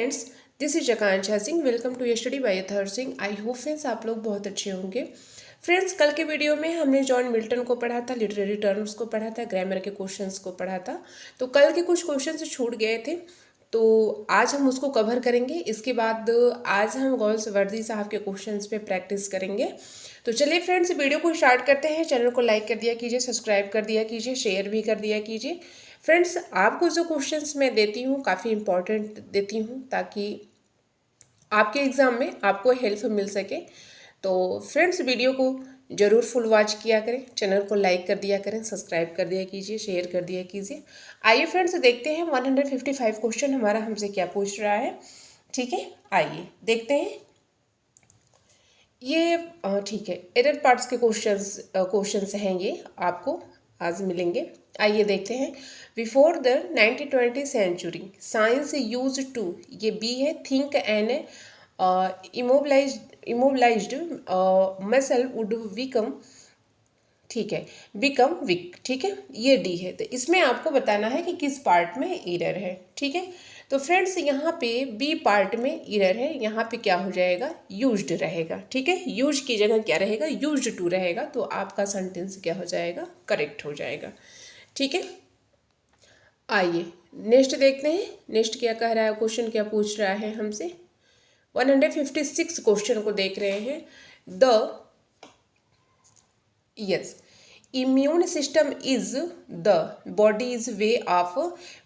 Friends, this is Akanksha Singh. Welcome to study by Athar Singh. I hope friends आप लोग बहुत अच्छे होंगे। फ्रेंड्स, कल के वीडियो में हमने जॉन मिल्टन को पढ़ा था, लिटरेरी टर्म्स को पढ़ा था, ग्रामर के क्वेश्चंस को पढ़ा था। तो कल के कुछ क्वेश्चंस छूट गए थे, तो आज हम उसको कवर करेंगे। इसके बाद आज हम गौस वर्दी साहब के क्वेश्चंस पे प्रैक्टिस करेंगे। तो चलिए फ्रेंड्स, वीडियो को स्टार्ट करते हैं। चैनल को लाइक कर दिया कीजिए, सब्सक्राइब कर दिया कीजिए, शेयर भी कर दिया कीजिए। फ्रेंड्स, आपको जो क्वेश्चंस मैं देती हूँ काफ़ी इंपॉर्टेंट देती हूँ, ताकि आपके एग्ज़ाम में आपको हेल्प मिल सके। तो फ्रेंड्स, वीडियो को ज़रूर फुल वॉच किया करें, चैनल को लाइक कर दिया करें, सब्सक्राइब कर दिया कीजिए, शेयर कर दिया कीजिए। आइए फ्रेंड्स, देखते हैं 155 क्वेश्चन हमारा हमसे क्या पूछ रहा है। ठीक है, आइए देखते हैं। ये ठीक है, एरर पार्ट्स के क्वेश्चंस हैं, ये आपको आज मिलेंगे। आइए देखते हैं। Before the 1920 century science use to, ये बी है, think and immobilized muscle would become, ठीक है, बिकम वीक। ठीक है, ये डी है। तो इसमें आपको बताना है कि किस पार्ट में एरर है। ठीक है, तो फ्रेंड्स यहाँ पे बी पार्ट में एरर है, यहाँ पे क्या हो जाएगा, यूज्ड रहेगा। ठीक है, यूज की जगह क्या रहेगा, यूज्ड टू रहेगा। तो आपका सेंटेंस क्या हो जाएगा, करेक्ट हो जाएगा। ठीक है, आइए नेक्स्ट देखते हैं। नेक्स्ट क्या कह रहा है, क्वेश्चन क्या पूछ रहा है हमसे। 156 क्वेश्चन को देख रहे हैं। The yes, immune system is the body's way of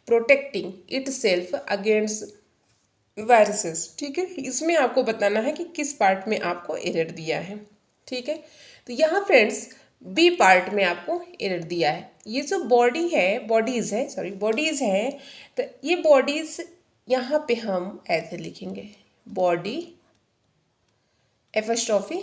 protecting itself against viruses। ठीक है, इसमें आपको बताना है कि किस पार्ट में आपको एरर दिया है। ठीक है, तो यहाँ फ्रेंड्स बी पार्ट में आपको एरर दिया है। ये जो बॉडी है, बॉडीज़ है, तो ये बॉडीज़ यहाँ पे हम ऐसे लिखेंगे, बॉडी एपोस्ट्रोफी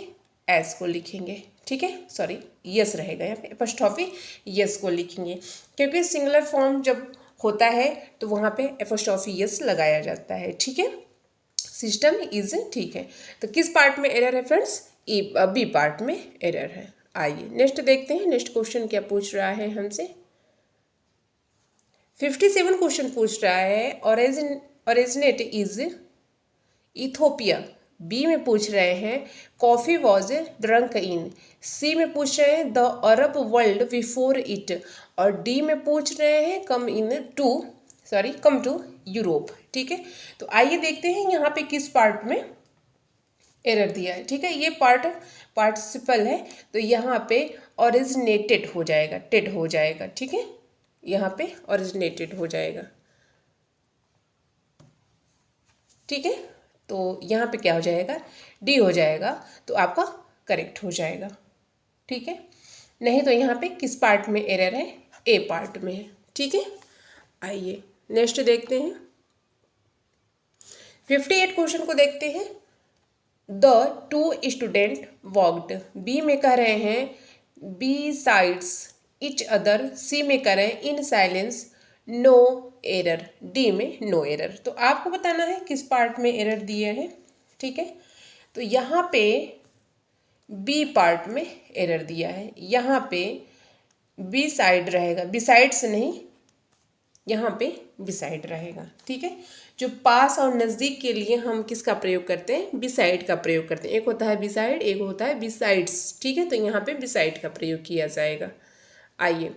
एस को लिखेंगे। ठीक है, सॉरी यस रहेगा यहाँ पे, एपोस्ट्रोफी यस को लिखेंगे, क्योंकि सिंगुलर फॉर्म जब होता है तो वहाँ पे एपोस्ट्रोफी यस लगाया जाता है। ठीक है, सिस्टम इज, ठीक है। तो किस पार्ट में एरर है फ्रेंड्स, बी पार्ट में एरर है। आइए नेक्स्ट देखते हैं। नेक्स्ट क्वेश्चन क्या पूछ रहा है हमसे। 57 क्वेश्चन पूछ रहा है। Originate is Ethiopia. बी में पूछ रहे हैं कॉफी वॉज ड्रंक इन। सी में पूछ रहे हैं the Arab world before it. और डी में पूछ रहे हैं कम टू यूरोप। ठीक है, तो आइए देखते हैं यहाँ पे किस पार्ट में एरर दिया है। ठीक है, ये पार्टिसिपल है, तो यहाँ पे ओरिजिनेटेड हो जाएगा, टेड हो जाएगा। ठीक है, यहाँ पे ओरिजिनेटेड हो जाएगा। ठीक है, तो यहाँ पे क्या हो जाएगा, डी हो जाएगा, तो आपका करेक्ट हो जाएगा। ठीक है, नहीं तो यहाँ पे किस पार्ट में एरर है, ए पार्ट में है। ठीक है, आइए नेक्स्ट देखते हैं। 58 क्वेश्चन को देखते हैं। The two student walked. B में कह रहे हैं B sides each other. C में कह रहे हैं in silence no error. D में नो एरर। तो आपको बताना है किस पार्ट में एरर दिए हैं। ठीक है, तो यहाँ पे बी पार्ट में एरर दिया है, यहाँ पे बी साइड रहेगा, बी साइड्स नहीं, यहाँ पे बिसाइड रहेगा। ठीक है, जो पास और नज़दीक के लिए हम किसका प्रयोग करते हैं, बिसाइड का प्रयोग करते हैं। एक होता है बिसाइड, एक होता है बिसाइड्स। ठीक है, तो यहाँ पे बिसाइड का प्रयोग किया जाएगा। आइए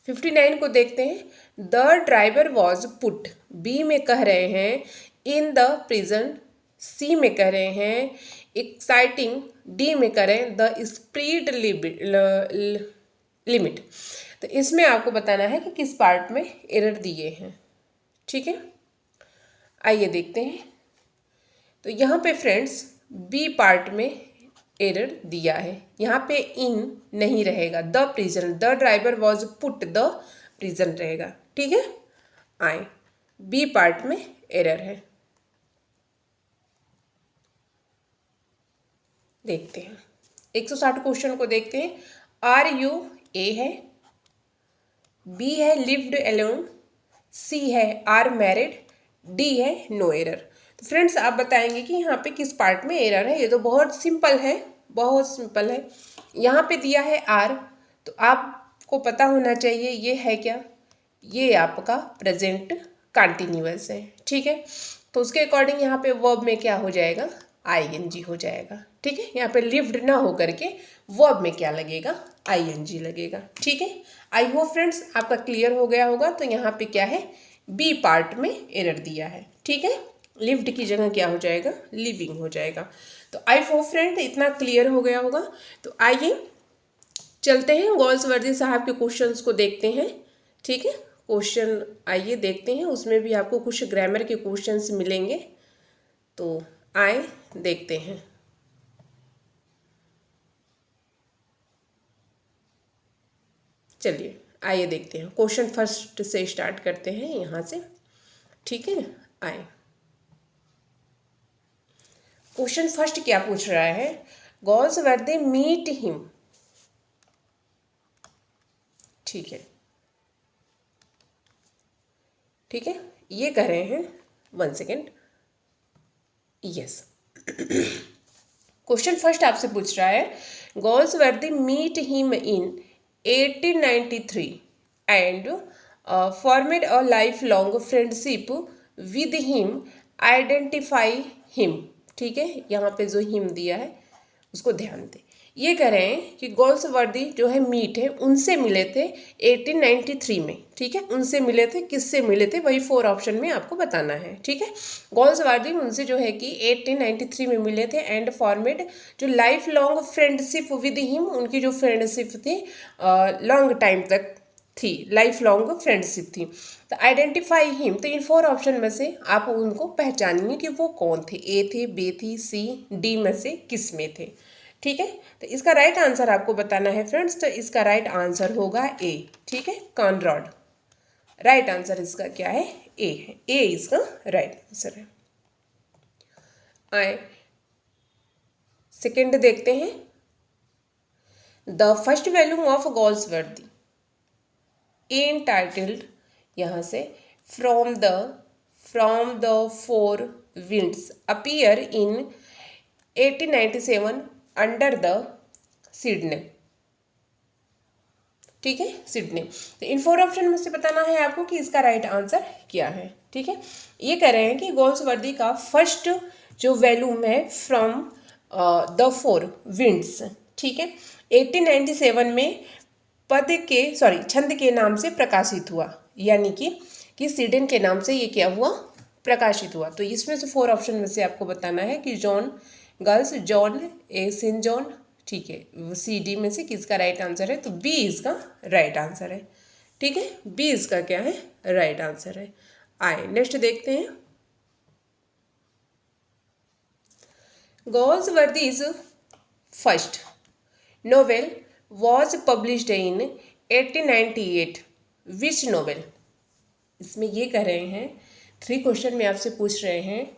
59 को देखते हैं। The driver was put. B में कह रहे हैं इन द प्रिजन। सी में कह रहे हैं एक्साइटिंग। डी में कह रहे हैं द स्पीड लिमिट। तो इसमें आपको बताना है कि किस पार्ट में एरर दिए हैं। ठीक है, आइए देखते हैं। तो यहाँ पे फ्रेंड्स बी पार्ट में एरर दिया है, यहाँ पे इन नहीं रहेगा, the prison, the driver was put, the prison रहेगा। ठीक है, आए बी पार्ट में एरर है। देखते हैं 160 क्वेश्चन को देखते हैं। आर यू, ए है, बी है लिव्ड अलोन, सी है आर मैरिड, डी है नो एरर। तो फ्रेंड्स आप बताएंगे कि यहाँ पे किस पार्ट में एरर है। ये तो बहुत सिंपल है, बहुत सिंपल है। यहाँ पे दिया है आर, तो आपको पता होना चाहिए ये है क्या, ये आपका प्रेजेंट कंटिन्यूअस है। ठीक है, तो उसके अकॉर्डिंग यहाँ पे वर्ब में क्या हो जाएगा, आईएनजी हो जाएगा। ठीक है, यहाँ पे लिव्ड ना हो करके वर्ब में क्या लगेगा, आईएनजी लगेगा। ठीक है, आई होप फ्रेंड्स आपका क्लियर हो गया होगा। तो यहाँ पे क्या है, बी पार्ट में एरर दिया है। ठीक है, लिव्ड की जगह क्या हो जाएगा, लिविंग हो जाएगा। तो आई होप फ्रेंड इतना क्लियर हो गया होगा। तो आइए चलते हैं गॉल्सवर्दी साहब के क्वेश्चंस को देखते हैं। ठीक है, क्वेश्चन आइए देखते हैं, उसमें भी आपको कुछ ग्रामर के क्वेश्चंस मिलेंगे। तो आए देखते हैं। चलिए आइए देखते हैं, क्वेश्चन फर्स्ट से स्टार्ट करते हैं यहाँ से। ठीक है, आए क्वेश्चन फर्स्ट क्या पूछ रहा है, गॉल्सवर्दी मीट हिम। ठीक है, ठीक है, ये कह रहे हैं, 1 सेकेंड, यस। क्वेश्चन फर्स्ट आपसे पूछ रहा है, Galsworthy meet him in 1893 and formed a life long friendship with him, identify him. ठीक है, यहाँ पे जो हिम दिया है उसको ध्यान दें। ये कह रहे हैं कि गॉल्सवर्दी जो है मीट है उनसे मिले थे 1893 में। ठीक है, उनसे मिले थे, किससे मिले थे, वही 4 ऑप्शन में आपको बताना है। ठीक है, गॉल्सवर्दी उनसे जो है कि 1893 में मिले थे एंड फॉर्मेड जो life long friendship with him, उनकी जो फ्रेंडशिप थी लॉन्ग टाइम तक थी, लाइफ लॉन्ग फ्रेंडशिप थी। तो आइडेंटिफाई हिम, तो इन 4 ऑप्शन में से आप उनको पहचानिए कि वो कौन थे, ए थे, बी थी, सी, डी में से किस में थे। ठीक है, तो इसका राइट आंसर आपको बताना है फ्रेंड्स। तो इसका राइट आंसर होगा ए। ठीक है, कॉनरॉड, राइट आंसर इसका क्या है, ए है, ए इसका राइट आंसर है। आए सेकेंड देखते हैं, the first volume of Galsworthy entitled, यहाँ से from the four winds appear in 1897 under the Sidney. ठीक है, सिडने। तो इन 4 ऑप्शन में से बताना है आपको कि इसका राइट आंसर क्या है। ठीक है, ये कह रहे हैं कि गॉल्सवर्दी का फर्स्ट जो वॉल्यूम है फ्रॉम द फोर विंड्स, ठीक है, 1897 में छंद के नाम से प्रकाशित हुआ, यानी कि सिडन के नाम से ये क्या हुआ, प्रकाशित हुआ। तो इसमें से 4 ऑप्शन में से आपको बताना है कि जॉन, गर्ल्स, जॉन, ए सेंट जॉन। ठीक है, सी, डी में से किसका राइट आंसर है, तो बी इसका राइट आंसर है। ठीक है, बी इसका क्या है, राइट आंसर है। आए नेक्स्ट देखते हैं, Galsworthy's first novel was published in 1898 which novel। इसमें ये कह रहे हैं, 3 क्वेश्चन में आपसे पूछ रहे हैं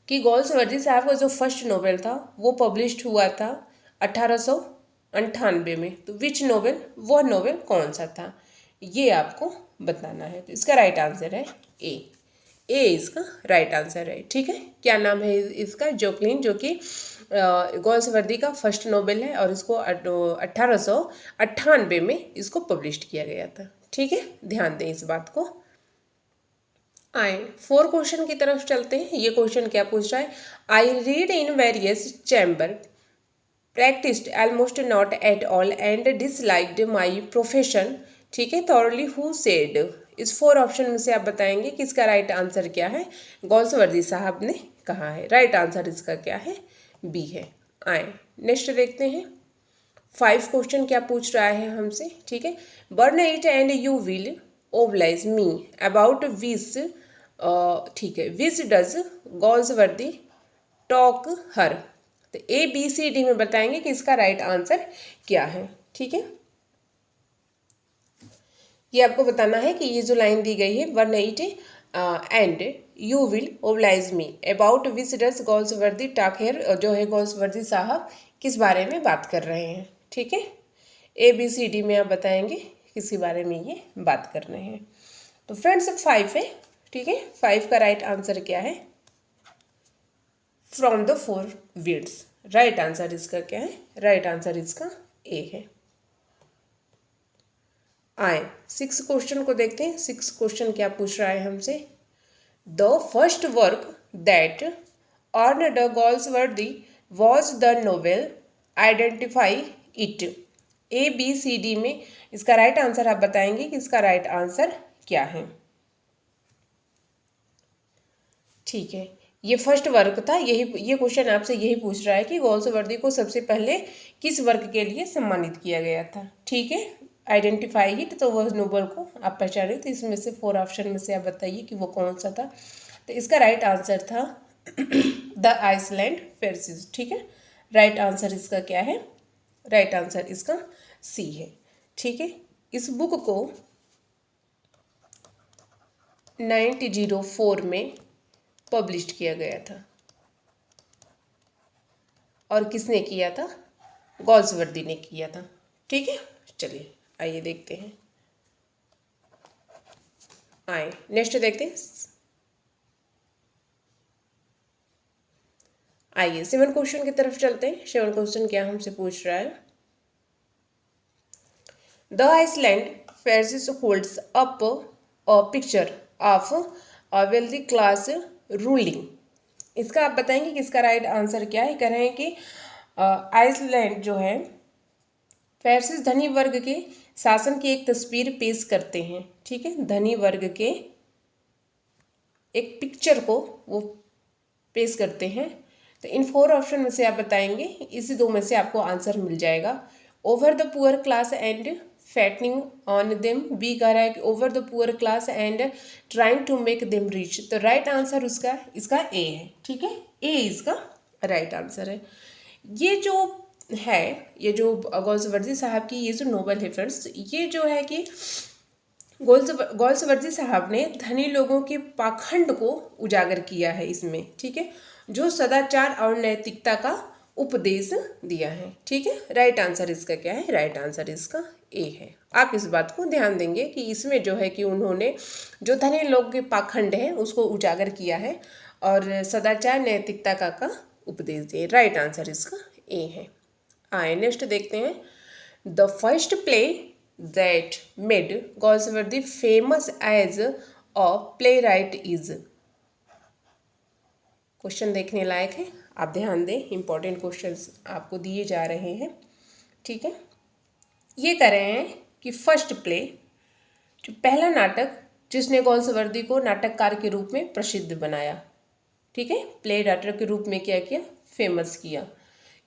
कि गॉल्सवर्दी साहब का जो फर्स्ट नोवेल था वो पब्लिश्ड हुआ था 1898 में। तो विच नोवेल, वह नोवेल कौन सा था, ये आपको बताना है। तो इसका राइट आंसर है ए, ए इसका राइट आंसर है। ठीक है, क्या नाम है इसका, जैकलीन, जो कि गॉल्सवर्दी का फर्स्ट नोवेल है और इसको 1898 में इसको पब्लिश्ड किया गया था। ठीक है, ध्यान दें इस बात को। आए 4 क्वेश्चन की तरफ चलते हैं। ये क्वेश्चन क्या पूछ रहा है, I read in various chamber, practised almost not at all and disliked my profession. ठीक है, थॉरली हु सेड। इस 4 ऑप्शन में से आप बताएंगे कि इसका राइट आंसर क्या है, गॉल्सवर्दी साहब ने कहा है। राइट आंसर इसका क्या है, बी है। आए नेक्स्ट देखते हैं, 5 क्वेश्चन क्या पूछ रहा है हमसे। ठीक है, burn it and you will obliged me about which. ठीक है, विच डज गॉल्सवर्दी टॉक हर। तो ए, बी, सी, डी में बताएंगे कि इसका राइट आंसर क्या है। ठीक है, ये आपको बताना है कि ये जो लाइन दी गई है, burn it and you will obliged me about which does Galsworthy talk here, जो है गॉल्सवर्दी साहब किस बारे में बात कर रहे हैं। ठीक है, ए, बी, सी, डी में आप बताएंगे किसी बारे में ये बात कर रहे हैं। तो फ्रेंड्स 5 है। ठीक है, 5 का राइट आंसर क्या है, from the four winds. Right answer इसका क्या है, राइट आंसर इसका ए है। आए 6 क्वेश्चन को देखते हैं। 6 क्वेश्चन क्या पूछ रहा है हमसे, the first work that earned Goldsworthy was the novel, identify it. A B C D में इसका राइट आंसर आप बताएंगे कि इसका राइट आंसर क्या है। ठीक है, ये फर्स्ट वर्क था, ये क्वेश्चन आपसे यही पूछ रहा है कि गोल्सवर्दी को सबसे पहले किस वर्क के लिए सम्मानित किया गया था। ठीक है, आइडेंटिफाई इट, तो वह नोबल को आप पहचाने, तो इसमें से 4 ऑप्शन में से आप बताइए कि वो कौन सा था। तो इसका राइट आंसर था द आइसलैंड फेरसिस। ठीक है, राइट आंसर इसका क्या है? राइट आंसर इसका सी है। ठीक है, इस बुक को 1904 में पब्लिश किया गया था। और किसने किया था? गोल्सवर्दी ने किया था। ठीक है, चलिए आइए देखते हैं। आए नेक्स्ट देखते हैं। आइए 7 क्वेश्चन की तरफ चलते हैं। 7 क्वेश्चन क्या हमसे पूछ रहा है? The island Pharisees holds up a picture of a wealthy class ruling. इसका आप बताएंगे कि इसका राइट आंसर क्या है। कह रहे हैं कि आइसलैंड जो है फेरसिस धनी वर्ग के शासन की एक तस्वीर पेश करते हैं। ठीक है, धनी वर्ग के एक पिक्चर को वो पेश करते हैं। तो इन 4 ऑप्शन में से आप बताएंगे, इसी 2 में से आपको आंसर मिल जाएगा। Over the poor class and fattening on them. B कह रहा है कि over the poor class and trying to make them rich. तो राइट आंसर उसका इसका ए है। ठीक है, ए इसका राइट आंसर है। ये जो है, ये जो गोल्सवर्दी साहब की ये जो नोवेल है फ्रेंड्स, ये जो है कि गोल्सवर्दी साहब ने धनी लोगों के पाखंड को उजागर किया है इसमें। ठीक है, जो सदाचार और नैतिकता का उपदेश दिया है। ठीक है, राइट आंसर इसका क्या है? राइट आंसर इसका ए है। आप इस बात को ध्यान देंगे कि इसमें जो है कि उन्होंने जो धनी लोग के पाखंड है उसको उजागर किया है और सदाचार नैतिकता का उपदेश दिए। राइट आंसर इसका ए है। आए नेक्स्ट देखते हैं। The first play that made Goldsworthy famous as a playwright is। Question देखने लायक है, आप ध्यान दें, इंपॉर्टेंट क्वेश्चंस आपको दिए जा रहे हैं। ठीक है, ये कह रहे हैं कि फर्स्ट प्ले, जो पहला नाटक जिसने गोल्सवर्दी को नाटककार के रूप में प्रसिद्ध बनाया। ठीक है, प्ले राइटर के रूप में क्या किया? फेमस किया।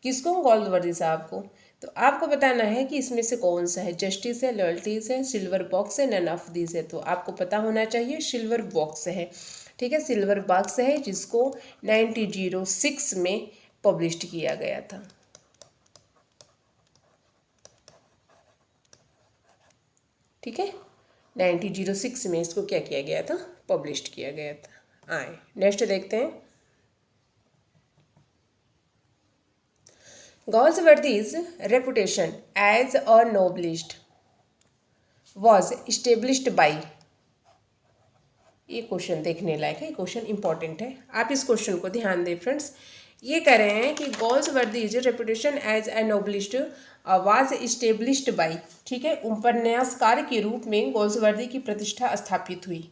किसको? गोल्सवर्दी साहब को। तो आपको बताना है कि इसमें से कौन सा है। जस्टिस है, लॉयल्टीज है, सिल्वर बॉक्स है, नन ऑफ दीज है। तो आपको पता होना चाहिए सिल्वर बॉक्स है। ठीक है, सिल्वर बॉक्स है जिसको 1906 में पब्लिश किया गया था। ठीक है, 1906 में इसको क्या किया गया था? पब्लिश किया गया था। आए नेक्स्ट देखते हैं। Goldsworthy's reputation as a novelist was established by। ये क्वेश्चन देखने लायक है, क्वेश्चन इंपॉर्टेंट है, आप इस क्वेश्चन को ध्यान दें फ्रेंड्स। ये कह रहे हैं कि Galsworthy's reputation as a novelist was established by. ठीक है, उपन्यासकार के रूप में गोल्सवर्दी की प्रतिष्ठा स्थापित हुई।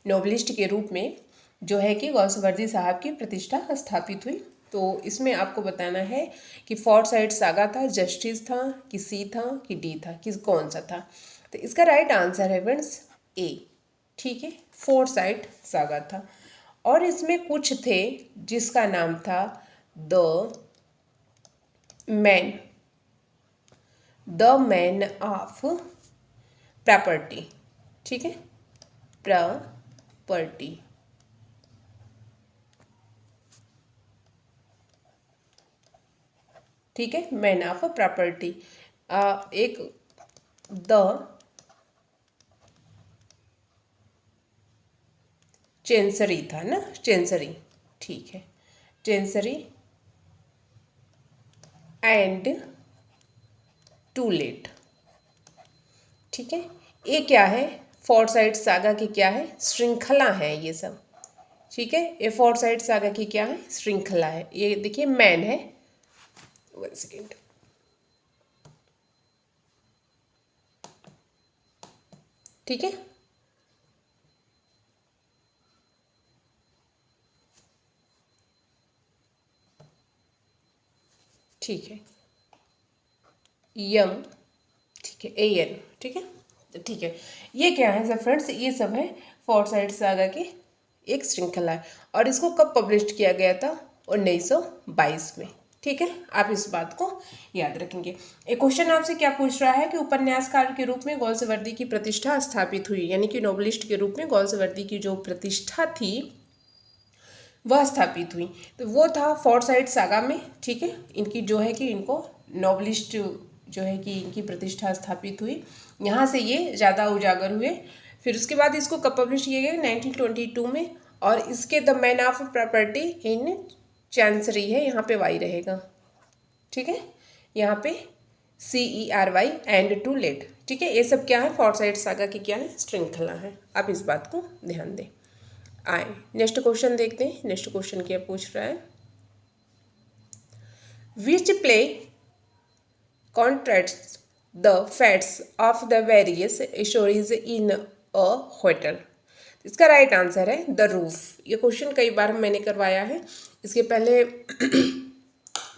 नोबलिस्ट के रूप में जो है कि गोल्सवर्दी साहब की प्रतिष्ठा स्थापित हुई। तो इसमें आपको बताना है कि फोर्साइट सागा था, जस्टिस था, कि सी था, कि डी था, किस कौन सा था। तो इसका राइट आंसर है फ्रेंड्स ए। ठीक है, फोर्साइट सागा था। और इसमें कुछ थे जिसका नाम था द मैन ऑफ प्रॉपर्टी। ठीक है, प्रॉपर्टी। ठीक है, मैन ऑफ प्रॉपर्टी। एक द चेंसरी था ना, चेंसरी। ठीक है, चेंसरी एंड टू लेट। ठीक है, ये क्या है? फोर्साइट सागा की क्या है? श्रृंखला है ये सब। ठीक है, ये फोर्साइट सागा की क्या है? श्रृंखला है। ये देखिए मैन है, 1 सेकेंड। ठीक है, ठीक है, यम, ठीक है, AN, ठीक है। तो ठीक है, ये क्या है सब फ्रेंड्स, ये सब है फॉरसाइट सागा की एक श्रृंखला है और इसको कब पब्लिश किया गया था, 1922 में। ठीक है, आप इस बात को याद रखेंगे। एक क्वेश्चन आपसे क्या पूछ रहा है कि उपन्यासकार के रूप में गोल्सवर्दी की प्रतिष्ठा स्थापित हुई, यानी कि नोबलिस्ट के रूप में गोल्सवर्दी की जो प्रतिष्ठा थी वह स्थापित हुई, तो वो था फॉरसाइट सागा में। ठीक है, इनकी जो है कि इनको नोबलिस्ट जो है कि इनकी प्रतिष्ठा स्थापित हुई, यहाँ से ये ज़्यादा उजागर हुए। फिर उसके बाद इसको कब पब्लिश किया गया, 1922 में। और इसके the man of property in chancery है, यहाँ पे वाई रहेगा। ठीक है, यहाँ पे CERY एंड टू लेट। ठीक है, ये सब क्या है, फॉरसाइट सागा की क्या है, श्रृंखला है। आप इस बात को ध्यान दें। आए नेक्स्ट क्वेश्चन देखते हैं। नेक्स्ट क्वेश्चन क्या पूछ रहा है, which play contracts the fats of the various stories in a hotel. इसका राइट आंसर है द रूफ। ये क्वेश्चन कई बार मैंने करवाया है, इसके पहले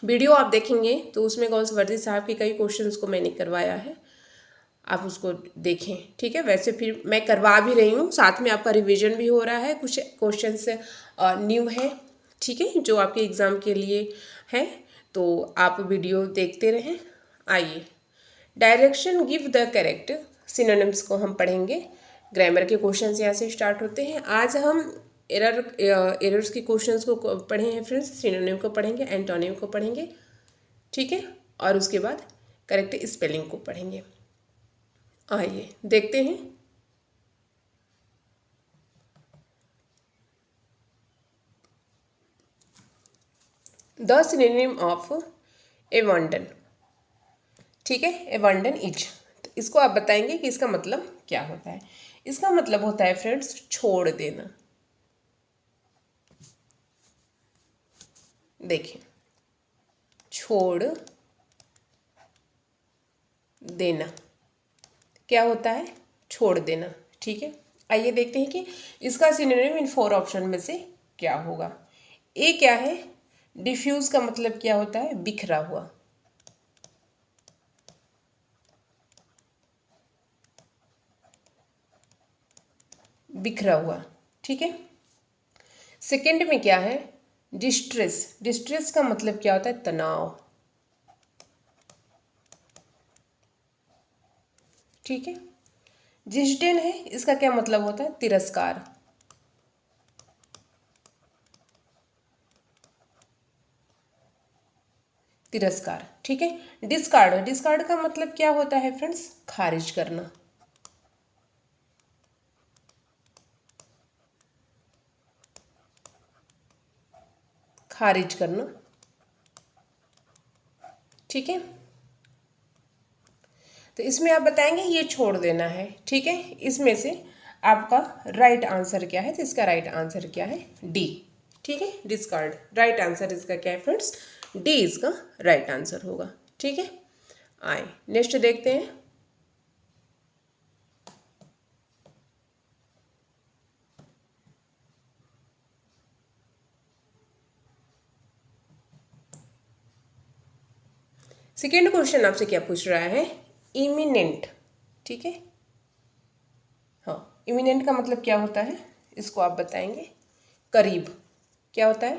वीडियो आप देखेंगे तो उसमें गोल्सवर्दी साहब के कई क्वेश्चंस को मैंने करवाया है, आप उसको देखें। ठीक है, वैसे फिर मैं करवा भी रही हूँ, साथ में आपका रिवीजन भी हो रहा है, कुछ क्वेश्चंस न्यू है। ठीक है, जो आपके एग्ज़ाम के लिए है, तो आप वीडियो देखते रहें। आइए, direction give the correct synonyms को हम पढ़ेंगे। ग्रामर के क्वेश्चंस यहाँ से स्टार्ट होते हैं। आज हम एरर्स के क्वेश्चंस को पढ़े हैं फ्रेंड्स, सिनोनिम को पढ़ेंगे, एंटोनिम को पढ़ेंगे। ठीक है, और उसके बाद करेक्ट स्पेलिंग को पढ़ेंगे। आइए देखते हैं। The synonym of abandon. ठीक है, एबंडन इज, तो इसको आप बताएंगे कि इसका मतलब क्या होता है। इसका मतलब होता है फ्रेंड्स छोड़ देना। देखिए, छोड़ देना क्या होता है, छोड़ देना। ठीक है, आइए देखते हैं कि इसका सिनोनिम इन 4 ऑप्शन में से क्या होगा। ए क्या है, डिफ्यूज का मतलब क्या होता है, बिखरा हुआ। बिखरा हुआ। ठीक है, सेकंड में क्या है, डिस्ट्रेस। डिस्ट्रेस का मतलब क्या होता है, तनाव। ठीक है, जिसडेन है, इसका क्या मतलब होता है, तिरस्कार। तिरस्कार। ठीक है, डिस्कार्ड। डिस्कार्ड का मतलब क्या होता है फ्रेंड्स, खारिज करना। खारिज करना। ठीक है, तो इसमें आप बताएंगे ये छोड़ देना है। ठीक है, इसमें से आपका राइट आंसर क्या है, तो इसका राइट आंसर क्या है, डी। ठीक है, डिस्कार्ड। राइट आंसर इसका क्या है फ्रेंड्स, डी इसका राइट आंसर होगा। ठीक है, आए नेक्स्ट देखते हैं। सेकेंड क्वेश्चन आपसे क्या पूछ रहा है, इमिनेंट। ठीक है, हाँ, इमिनेंट का मतलब क्या होता है, इसको आप बताएंगे। करीब क्या होता है,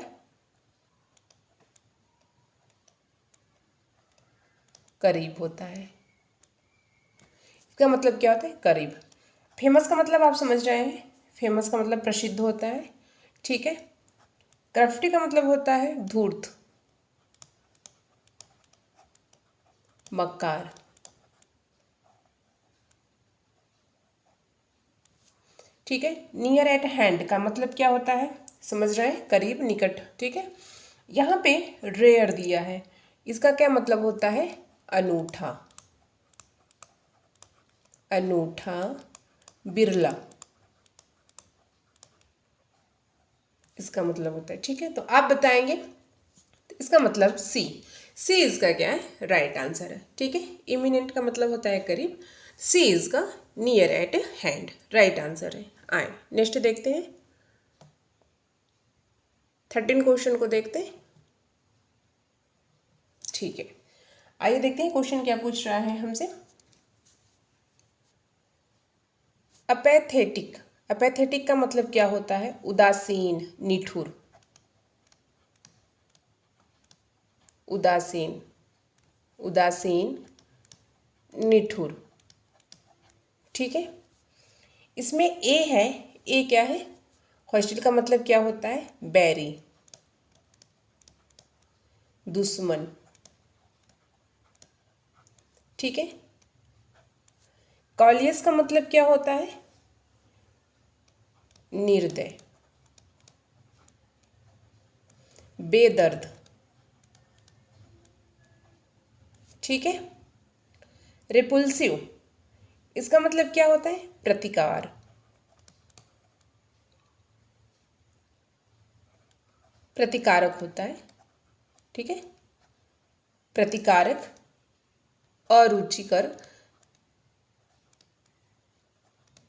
करीब होता है। इसका मतलब क्या होता है, करीब। फेमस का मतलब आप समझ रहे हैं, फेमस का मतलब प्रसिद्ध होता है। ठीक है, क्राफ्टी का मतलब होता है धूर्त, मक्कार। ठीक है, नियर एट हैंड का मतलब क्या होता है, समझ रहे हैं, करीब, निकट। ठीक है, यहाँ पे रेयर दिया है, इसका क्या मतलब होता है, अनूठा। अनूठा, बिरला इसका मतलब होता है। ठीक है, तो आप बताएंगे, तो इसका मतलब सी। सी इसका क्या है, राइट आंसर है। ठीक है, इमिनेंट का मतलब होता है करीब, सी इसका near eight hand right answer है। आए नेक्स्ट देखते हैं, 13 क्वेश्चन को देखते हैं। ठीक है, आइए देखते हैं क्वेश्चन क्या पूछ रहा है हमसे। अपैथेटिक, अपैथेटिक का मतलब क्या होता है? उदासीन, निठुर, उदासीन, उदासीन, निठुर। ठीक है, इसमें ए है, ए क्या है? हॉस्टिल का मतलब क्या होता है? बैरी, दुश्मन। ठीक है, कॉलियस का मतलब क्या होता है? निर्दय, बेदर्द। ठीक है, रिपुल्सिव, इसका मतलब क्या होता है? प्रतिकार, प्रतिकारक होता है। ठीक है, प्रतिकारक, अरुचिकर,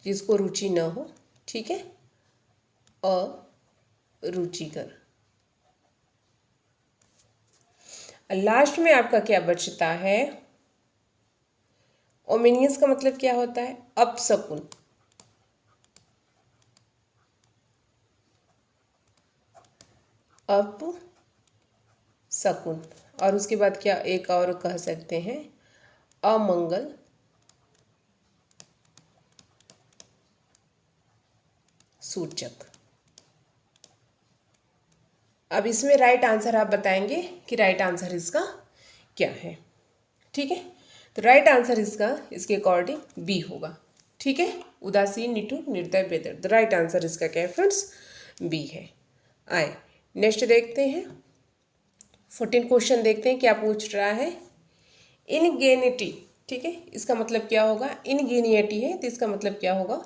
जिसको रुचि न हो। ठीक है, अरुचिकर। लास्ट में आपका क्या बचता है? ओमिनियस का मतलब क्या होता है? अपशकुन, अपशकुन। और उसके बाद क्या एक और कह सकते हैं? अमंगल सूचक। अब इसमें राइट आंसर आप बताएंगे कि राइट आंसर इसका क्या है। ठीक है, तो राइट आंसर इसका इसके अकॉर्डिंग बी होगा। ठीक है, उदासीन, निठुर, निर्दय, बेदर्द। राइट आंसर इसका क्या है फ्रेंड्स? बी है। आए नेक्स्ट देखते हैं, 14 क्वेश्चन देखते हैं क्या पूछ रहा है। इनगेनिटी, ठीक है, इसका मतलब क्या होगा? इनगेनिटी है तो इसका मतलब क्या होगा?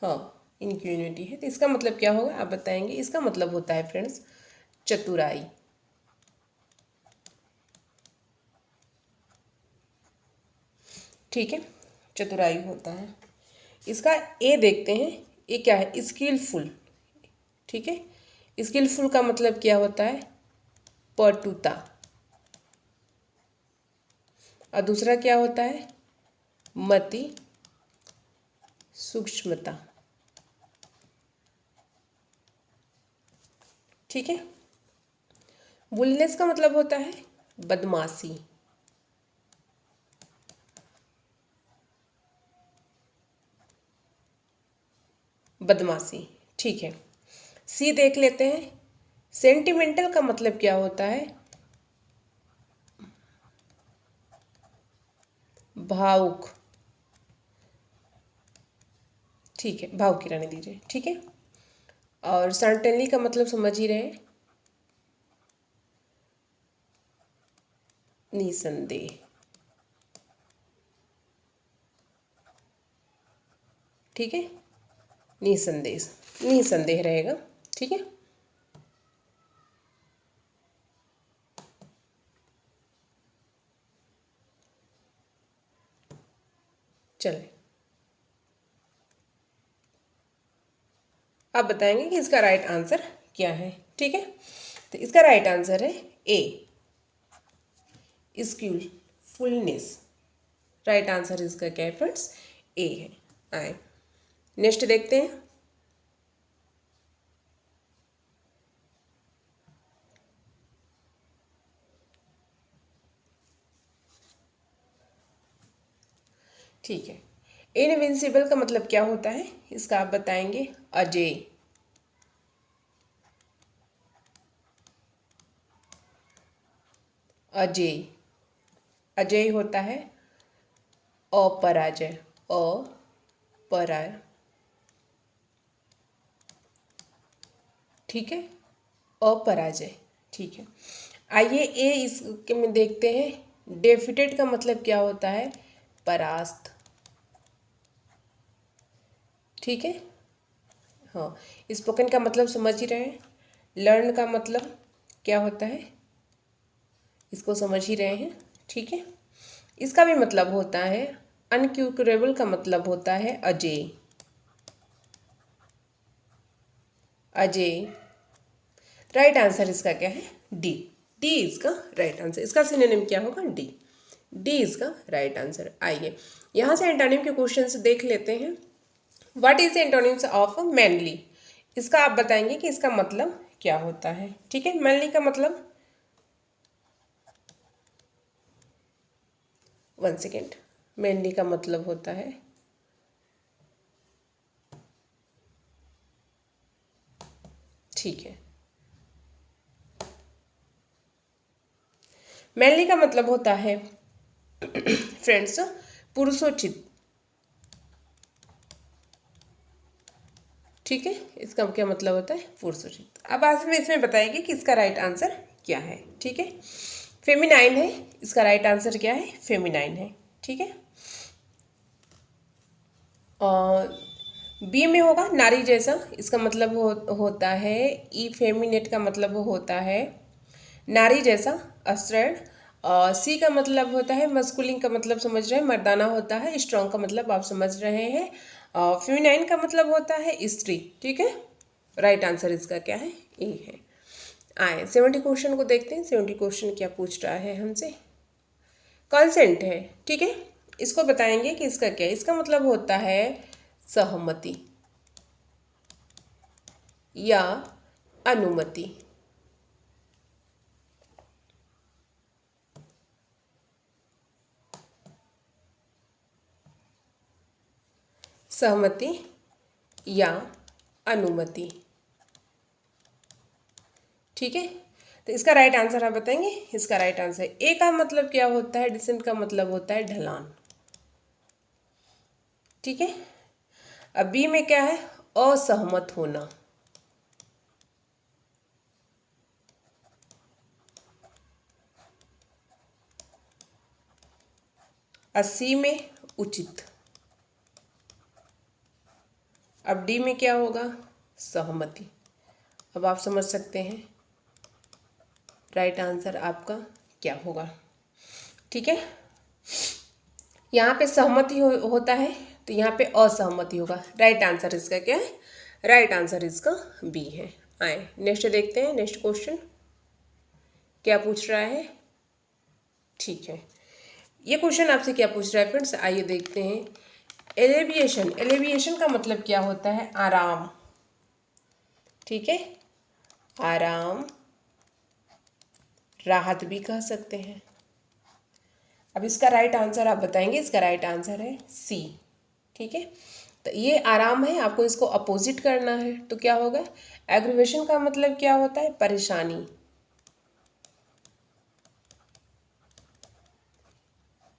हाँ, इनक्यूनिटी है तो इसका मतलब क्या होगा आप बताएंगे। इसका मतलब होता है फ्रेंड्स चतुराई। ठीक है, चतुराई होता है। इसका ए देखते हैं, ये क्या है? स्किलफुल। ठीक है, स्किलफुल का मतलब क्या होता है? पटुता। और दूसरा क्या होता है? मति, सूक्ष्मता। ठीक है, बुलिनेस का मतलब होता है बदमाशी, बदमाशी। ठीक है, सी देख लेते हैं। सेंटिमेंटल का मतलब क्या होता है? भावुक। ठीक है, भावुक की रहने दीजिए। ठीक है, और सर्टेनली का मतलब समझ ही रहे, निसंदेह। ठीक है, निसंदेह, निसंदेह रहेगा। ठीक है, चलिए आप बताएंगे कि इसका राइट आंसर क्या है। ठीक है, तो इसका राइट आंसर है ए, स्किलफुलनेस। राइट आंसर इसका क्या है फ्रेंड्स? ए है। आए नेक्स्ट देखते हैं। ठीक है, इनविंसिबल का मतलब क्या होता है? इसका आप बताएंगे। अजय, अजय, अजय होता है अपराजय, अपराय। ठीक है, अपराजय। ठीक है, आइए ए इसके में देखते हैं। डेफिटेड का मतलब क्या होता है? परास्त। ठीक है, हाँ, स्पोकन का मतलब समझ ही रहे हैं। लर्न का मतलब क्या होता है? इसको समझ ही रहे हैं। ठीक है, इसका भी मतलब होता है अनक्यूरेबल का मतलब होता है अजय, अजय। राइट आंसर इसका क्या है? डी। डी इसका राइट आंसर। इसका सिनोनिम क्या होगा? डी। डी इसका राइट आंसर। आइए यहाँ से एंटोनिम के क्वेश्चंस देख लेते हैं। What is antonyms of manly? इसका आप बताएंगे कि इसका मतलब क्या होता है। ठीक है, मैनली का मतलब, 1 सेकेंड, मैनली का मतलब होता है ठीक है, मैनली का मतलब होता है फ्रेंड्स पुरुषोचित। ठीक है, इसका क्या मतलब होता है? पुरुषोचित। अब आज में इसमें बताएंगे कि इसका राइट आंसर क्या है। ठीक है, फेमिनाइन है, इसका राइट आंसर क्या है? फेमिनाइन है। ठीक है, और बी में होगा नारी जैसा, इसका मतलब होता है इफेमिनेट का मतलब होता है नारी जैसा, अस्त्रण। और सी का मतलब होता है मस्कुलिन का मतलब समझ रहे हैं, मर्दाना होता है। स्ट्रॉन्ग का मतलब आप समझ रहे हैं। और फेमिनाइन का मतलब होता है स्त्री। ठीक है, राइट आंसर इसका क्या है? ए है। आए 70 क्वेश्चन को देखते हैं। 70 क्वेश्चन क्या पूछ रहा है हमसे? कंसेंट है। ठीक है, इसको बताएंगे कि इसका क्या है। इसका मतलब होता है सहमति या अनुमति। सहमति या अनुमति। ठीक है, तो इसका राइट आंसर आप बताएंगे। इसका राइट आंसर ए का मतलब क्या होता है? डिसेंट का मतलब होता है ढलान। ठीक है, अब बी में क्या है? असहमत होना। और सी में उचित। अब डी में क्या होगा? सहमति। अब आप समझ सकते हैं राइट आंसर आपका क्या होगा। ठीक है, यहाँ पे सहमति होता है तो यहाँ पे असहमति होगा। राइट आंसर इसका क्या है? राइट आंसर इसका बी है। आए नेक्स्ट देखते हैं। नेक्स्ट क्वेश्चन क्या पूछ रहा है? ठीक है, ये क्वेश्चन आपसे क्या पूछ रहा है फ्रेंड्स? आइए देखते हैं। एलेविएशन। एलेविएशन का मतलब क्या होता है? आराम। ठीक है, आराम, राहत भी कह सकते हैं। अब इसका राइट आंसर आप बताएंगे। इसका राइट आंसर है सी। ठीक है, तो ये आराम है, आपको इसको अपोजिट करना है तो क्या होगा? एग्रीवेशन का मतलब क्या होता है? परेशानी।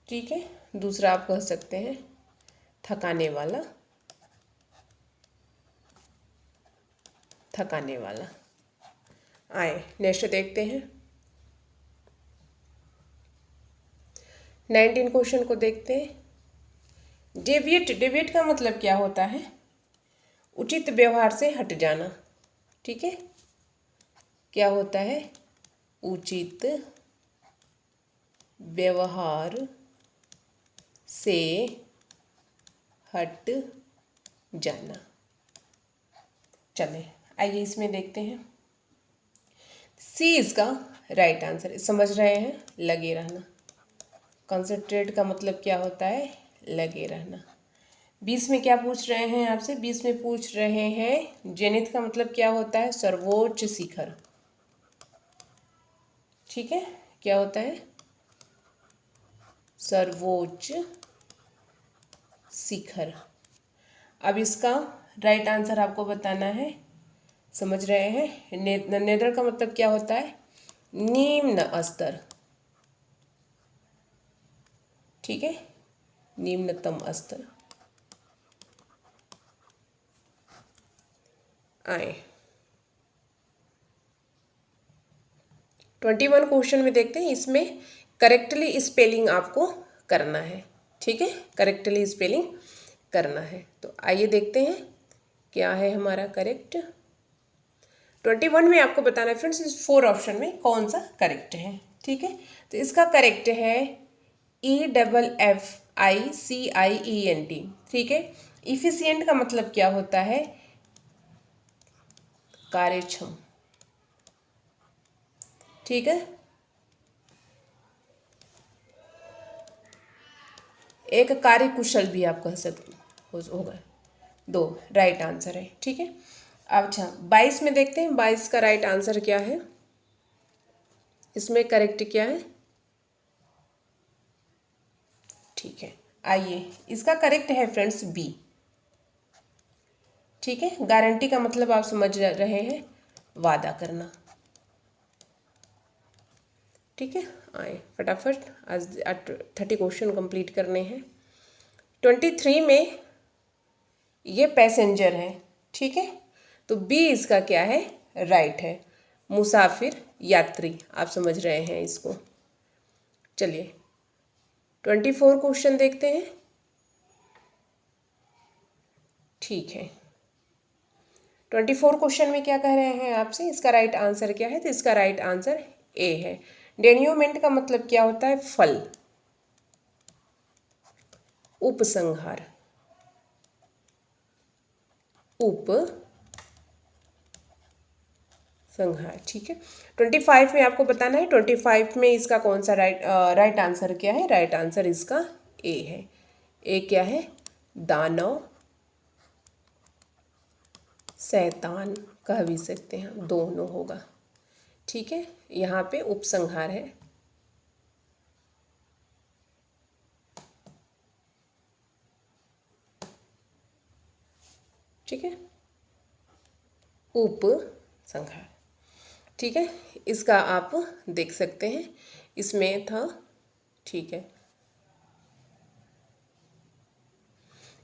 ठीक है, दूसरा आप कह सकते हैं थकाने वाला। थकाने वाला। आए नेक्स्ट देखते हैं। 19 क्वेश्चन को देखते हैं। डेविएट। डेविएट का मतलब क्या होता है? उचित व्यवहार से हट जाना। ठीक है, क्या होता है? उचित व्यवहार से हट जाना। चलें आइए इसमें देखते हैं। सी इसका राइट आंसर। समझ रहे हैं? लगे रहना। कंसंट्रेट का मतलब क्या होता है? लगे रहना। 20 में क्या पूछ रहे हैं आपसे? 20 में पूछ रहे हैं जेनिथ का मतलब क्या होता है? सर्वोच्च शिखर। ठीक है, क्या होता है? सर्वोच्च शिखर। अब इसका राइट आंसर आपको बताना है। समझ रहे हैं? नेदर का मतलब क्या होता है? निम्न स्तर। ठीक है, निम्नतम स्तर। आए 21 क्वेश्चन में देखते हैं। इसमें करेक्टली स्पेलिंग आपको करना है। ठीक है, करेक्टली स्पेलिंग करना है। तो आइए देखते हैं क्या है हमारा करेक्ट। 21 में आपको बताना है फ्रेंड्स इस 4 ऑप्शन में कौन सा करेक्ट है। ठीक है, तो इसका करेक्ट है EFFICIENT। ठीक है, इफिशियंट का मतलब क्या होता है? कार्यक्षम। ठीक है, एक कार्यकुशल भी आप कह सकते होगा। 2 राइट आंसर है। ठीक है, अच्छा 22 में देखते हैं 22 का राइट आंसर क्या है, इसमें करेक्ट क्या है। ठीक है, आइए इसका करेक्ट है फ्रेंड्स बी। ठीक है, गारंटी का मतलब आप समझ रहे हैं, वादा करना। ठीक है, आए फटाफट आज 30 क्वेश्चन कंप्लीट करने हैं। 23 में ये पैसेंजर है। ठीक है, तो बी इसका क्या है, राइट है, मुसाफिर यात्री, आप समझ रहे हैं इसको। चलिए 24 क्वेश्चन देखते हैं। ठीक है, 24 क्वेश्चन में क्या कह रहे हैं आपसे, इसका राइट आंसर क्या है, तो इसका राइट आंसर ए है। डेन्यूमेंट का मतलब क्या होता है, फल, उपसंहार, उपसंहार। ठीक है, 25 में आपको बताना है, 25 में इसका कौन सा राइट आंसर क्या है, राइट आंसर इसका ए है। ए क्या है, दानव, शैतान कह भी सकते हैं, दोनों होगा। ठीक है, यहाँ पे उपसंहार है। ठीक है, उपसंहार। ठीक है, इसका आप देख सकते हैं, इसमें था। ठीक है,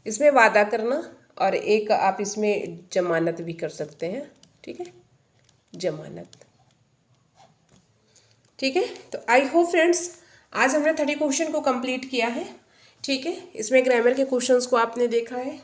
इसमें वादा करना, और एक आप इसमें जमानत भी कर सकते हैं। ठीक है, जमानत। ठीक है, तो आई होप फ्रेंड्स आज हमने 30 क्वेश्चन को कंप्लीट किया है। ठीक है, इसमें ग्रामर के क्वेश्चंस को आपने देखा है,